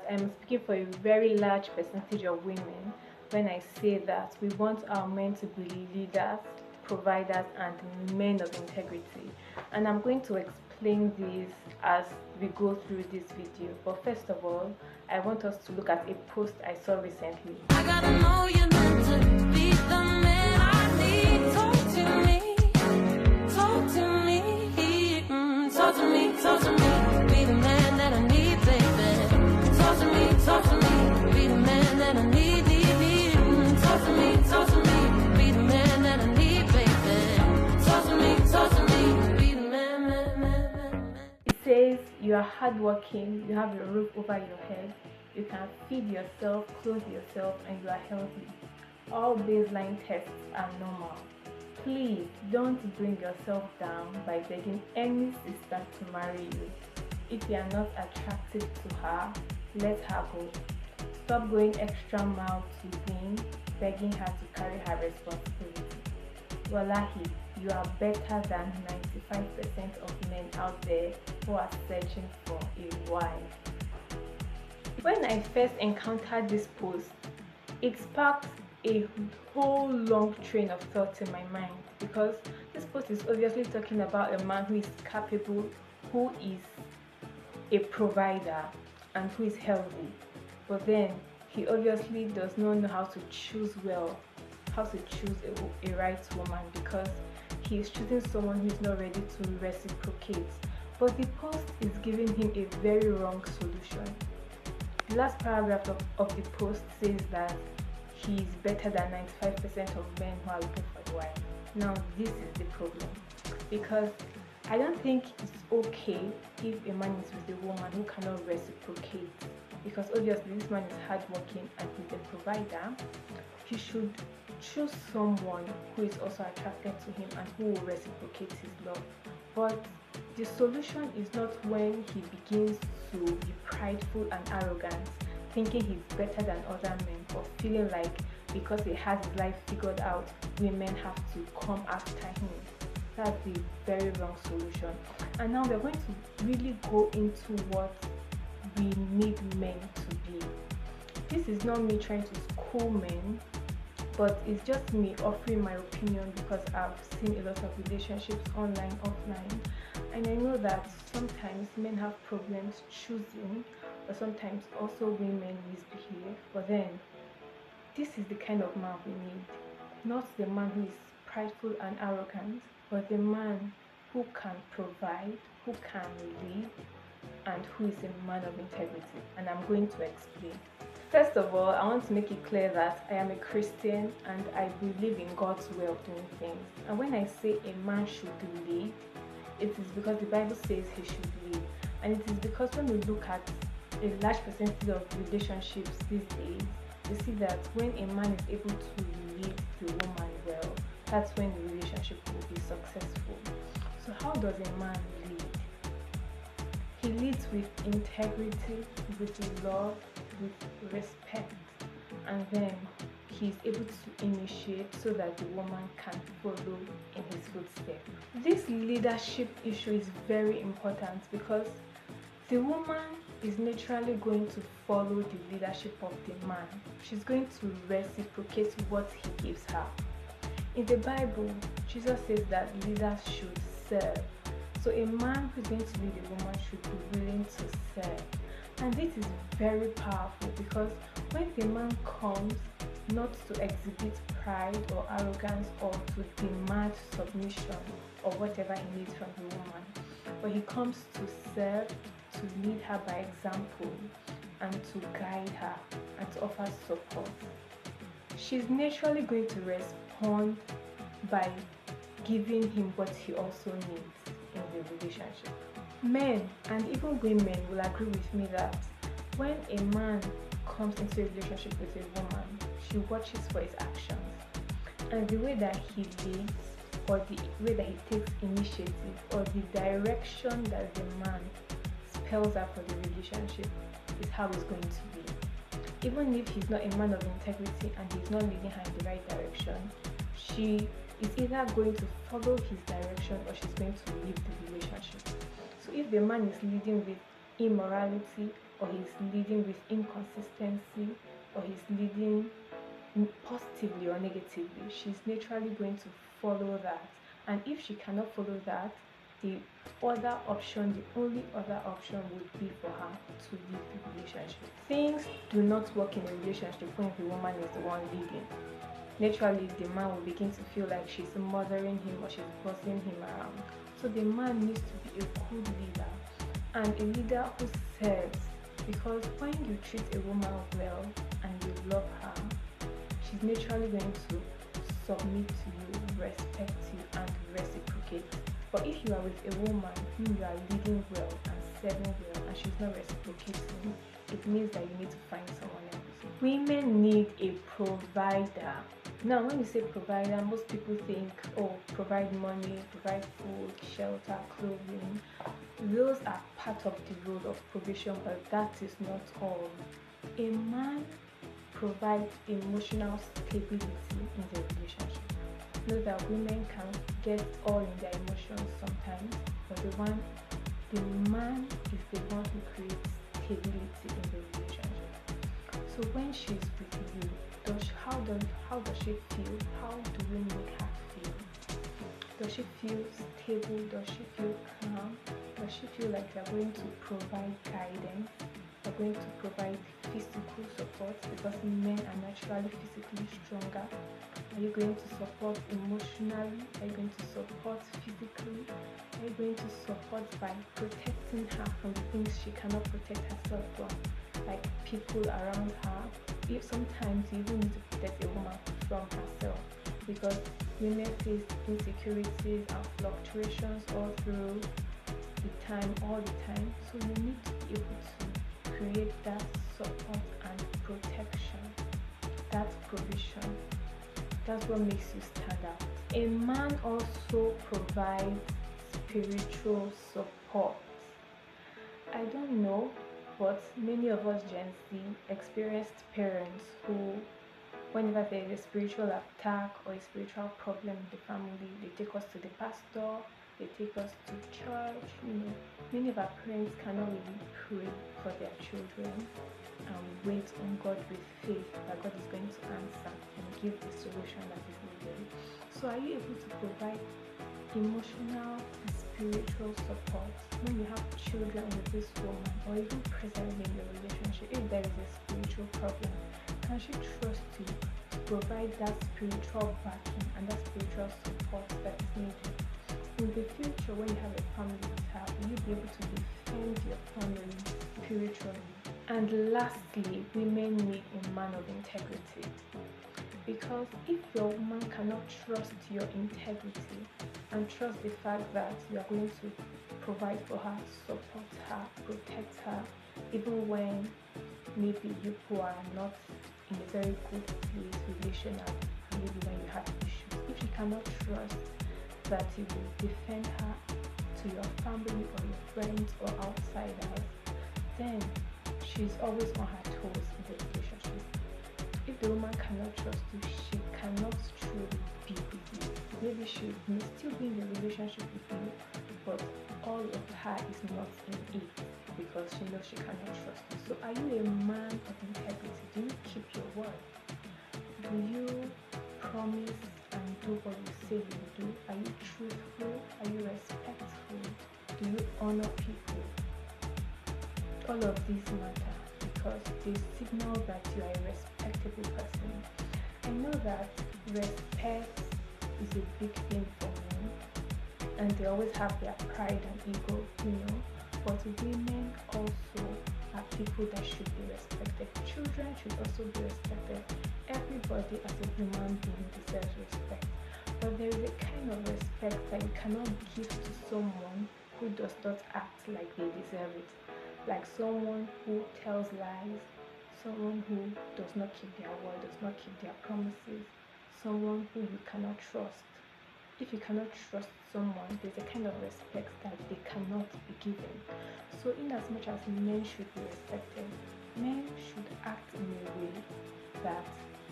that I'm speaking for a very large percentage of women when I say that we want our men to be leaders, providers, and men of integrity. And I'm going to explain this as we go through this video. But first of all, I want us to look at a post I saw recently. I gotta know you're meant to be the man I need. Talk to me, talk to me, talk to me, talk to me. Be the man that I need, baby. Talk to me, talk to me. Be the man that I need. Talk to me, talk to me. Be the man that I need, baby. Talk to me, talk to me. Be the man. It says you are hardworking, you have a roof over your head, you can feed yourself, clothe yourself, and you are healthy. All baseline tests are normal. Please don't bring yourself down by begging any sister to marry you. If you are not attracted to her, let her go. Stop going extra mile to win, begging her to carry her responsibility. Wallahi, you are better than 95% of men out there who are searching for a wife. When I first encountered this post, it sparked a whole long train of thoughts in my mind, because this post is obviously talking about a man who is capable, who is a provider, and who is healthy. But then he obviously does not know how to choose well, how to choose a right woman, because he is choosing someone who is not ready to reciprocate. But the post is giving him a very wrong solution. The last paragraph of the post says that he is better than 95% of men who are looking for a wife. Now this is the problem, because I don't think it's okay if a man is with a woman who cannot reciprocate, because obviously this man is hardworking and he's a provider. He should choose someone who is also attracted to him and who will reciprocate his love. But the solution is not when he begins to be prideful and arrogant, thinking he's better than other men, or feeling like because he has his life figured out, women have to come after him. That's the very wrong solution. And now we're going to really go into what we need men to be. This is not me trying to school men, but it's just me offering my opinion, because I've seen a lot of relationships online, offline, and I know that sometimes men have problems choosing, or sometimes also women misbehave. But then this is the kind of man we need, not the man who is prideful and arrogant, but the man who can provide, who can lead, and who is a man of integrity. And I'm going to explain. First of all, I want to make it clear that I am a Christian and I believe in God's way of doing things. And when I say a man should lead, it is because the Bible says he should lead. And it is because when we look at a large percentage of relationships these days, you see that when a man is able to lead the woman well, that's when the relationship will be successful. So how does a man lead? He leads with integrity, with love, with respect, and then he's able to initiate so that the woman can follow in his footsteps. This leadership issue is very important, because the woman is naturally going to follow the leadership of the man. She's going to reciprocate what he gives her. In the Bible, Jesus says that leaders should serve. So a man who's going to lead a woman should be willing to serve. And this is very powerful, because when the man comes not to exhibit pride or arrogance or to demand submission or whatever he needs from the woman, but he comes to serve, to lead her by example, and to guide her and to offer support, she's naturally going to respond by giving him what he also needs in the relationship. Men and even women will agree with me that when a man comes into a relationship with a woman, she watches for his actions, and the way that he leads, or the way that he takes initiative, or the direction that the man spells out for the relationship is how it's going to be. Even if he's not a man of integrity and he's not leading her in the right direction, she is either going to follow his direction or she's going to leave the relationship. So if the man is leading with immorality or he's leading with inconsistency, or he's leading positively or negatively, she's naturally going to follow that. And if she cannot follow that, the only other option would be for her to leave the relationship. Things do not work in a relationship when the woman is the one leading. Naturally, the man will begin to feel like she's mothering him or she's bossing him around. So the man needs to be a good leader, and a leader who serves, because when you treat a woman well and you love her, she's naturally going to submit to you, respect you, and reciprocate. But if you are with a woman whom you are leading well and serving well and she's not reciprocating, it means that you need to find someone else. Women need a provider. Now, when you say provider, most people think, oh, provide money, provide food, shelter, clothing. Those are part of the role of provision, but that is not all. A man provides emotional stability in the relationship. Know that women can get all in their emotions sometimes, but the man is the one who creates stability in the relationship. So when she's with you, how does she feel? How do we make her feel? Does she feel stable? Does she feel calm? Does she feel like you're going to provide guidance? You're going to provide physical support, because men are naturally physically stronger. Are you going to support emotionally? Are you going to support physically? Are you going to support by protecting her from the things she cannot protect herself from, like people around her? If sometimes you even need to protect a woman from herself, because women face insecurities and fluctuations all through all the time. So you need to be able to create that support and protection, that provision. That's what makes you stand out. A man also provides spiritual support. I don't know, but many of us Gen Z experienced parents who, whenever there is a spiritual attack or a spiritual problem in the family, they take us to the pastor, they take us to church. Many of our parents cannot really pray for their children and wait on God with faith that God is going to answer and give the solution that is needed. So are you able to provide emotional and spiritual support when you have children with this woman, or even presently in your relationship? If there is a spiritual problem, can she trust you to provide that spiritual backing and that spiritual support that is needed? In the future, when you have a family with her, will you be able to defend your family spiritually? And lastly, women need a man of integrity. Because if your woman cannot trust your integrity and trust the fact that you are going to provide for her, support her, protect her, even when maybe you are not in a very good place relationally, maybe when you have issues, if she cannot trust that you will defend her to your family or your friends or outsiders, then she's always on her toes in the relationship. If the woman cannot trust you, she cannot truly be with you. Maybe she may still be in the relationship with you, but all of her is not in it because she knows she cannot trust you. So are you a man of integrity? Do you keep your word? Do you promise and do what you say you will do? Are you truthful? Are you respectful? Do you honor people? All of these matter because they signal that you are a respectable person. I know that respect is a big thing for men, and they always have their pride and ego, but women also are people that should be respected. Children should also be respected. Everybody as a human being deserves respect, but there is a kind of respect that you cannot give to someone who does not act like they deserve it, like someone who tells lies, someone who does not keep their word, does not keep their promises, someone who you cannot trust. If you cannot trust someone, there's a kind of respect that they cannot be given. So in as much as men should be respected, men should act in a way that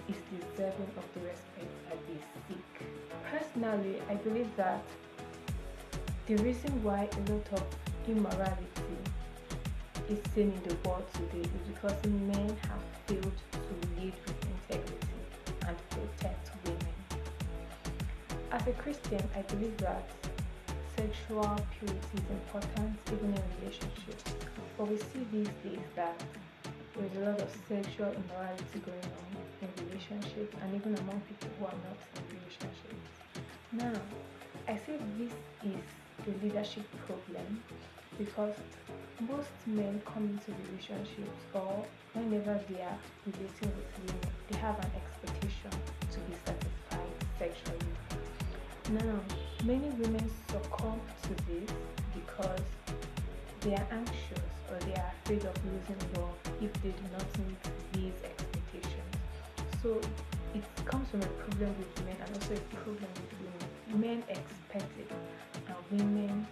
is deserving of the respect that they seek. Personally, I believe that the reason why a lot of immorality is seen in the world today is because men have failed to lead with integrity and protect women. As a Christian, I believe that sexual purity is important even in relationships. But we see these days that there's a lot of sexual immorality going on in relationships and even among people who are not in relationships. Now, I say this is a leadership problem because most men come into relationships, or whenever they are relating with women, they have an expectation to be satisfied sexually. Now, many women succumb to this because they are anxious or they are afraid of losing love if they do not meet these expectations. So it comes from a problem with men and also a problem with women. Men expect it and women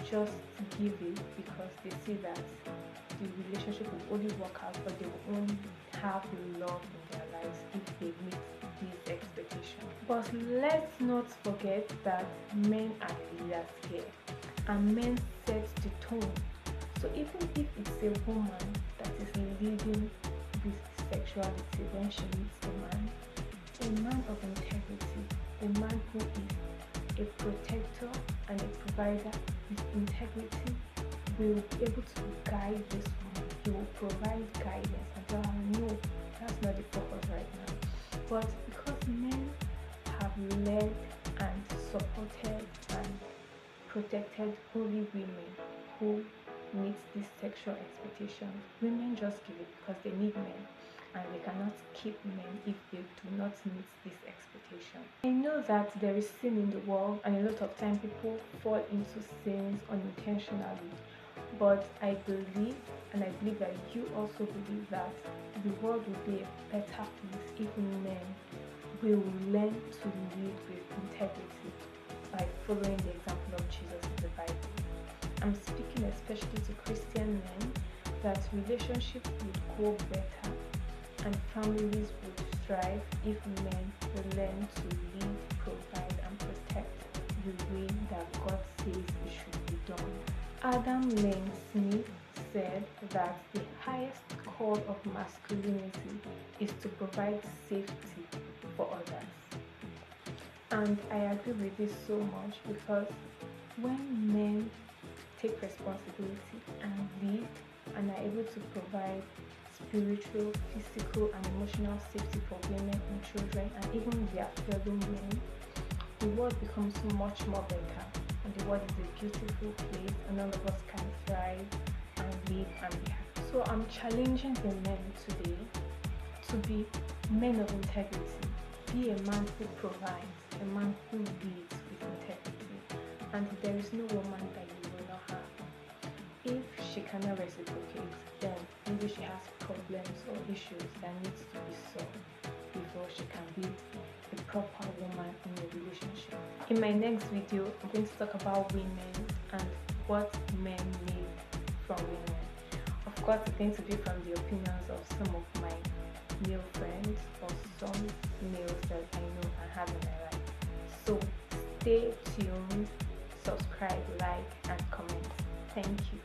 just give it because they see that the relationship will only work out, but they will only have love in their lives if they meet these expectations. But let's not forget that men are the leaders here and men set the tone. So even if it's a woman that is leading with sexuality when she meets a man of integrity, a man who is a protector and a provider with integrity will be able to guide this woman. He will provide guidance and tell her, no, that's not the focus right now. But because men have led and supported and protected only women who meet these sexual expectations, women just give it because they need men and they cannot keep men if they do not meet this expectation. I know that there is sin in the world and a lot of time people fall into sins unintentionally, but I believe, and I believe that you also believe, that the world will be a better place if men will learn to lead with integrity by following the example of Jesus in the Bible. I'm speaking especially to Christian men, that relationships would go better and families would thrive if men will learn to lead, provide, and protect the way that God says it should be done. Adam Lane Smith said that the highest call of masculinity is to provide safety for others. And I agree with this so much because when men take responsibility and lead and are able to provide spiritual, physical, and emotional safety for women and children and even their fellow men, the world becomes much more better and the world is a beautiful place and all of us can thrive and live and be happy. So I'm challenging the men today to be men of integrity. Be a man who provides, a man who leads with integrity, and there is no woman that you will not have. If she cannot reciprocate, then maybe she has problems or issues that needs to be solved before she can be a proper woman in a relationship. In my next video, I'm going to talk about women and what men need from women. Of course, it's going to be from the opinions of some of my male friends or some males that I know and have in my life. So stay tuned, subscribe, like, and comment. Thank you.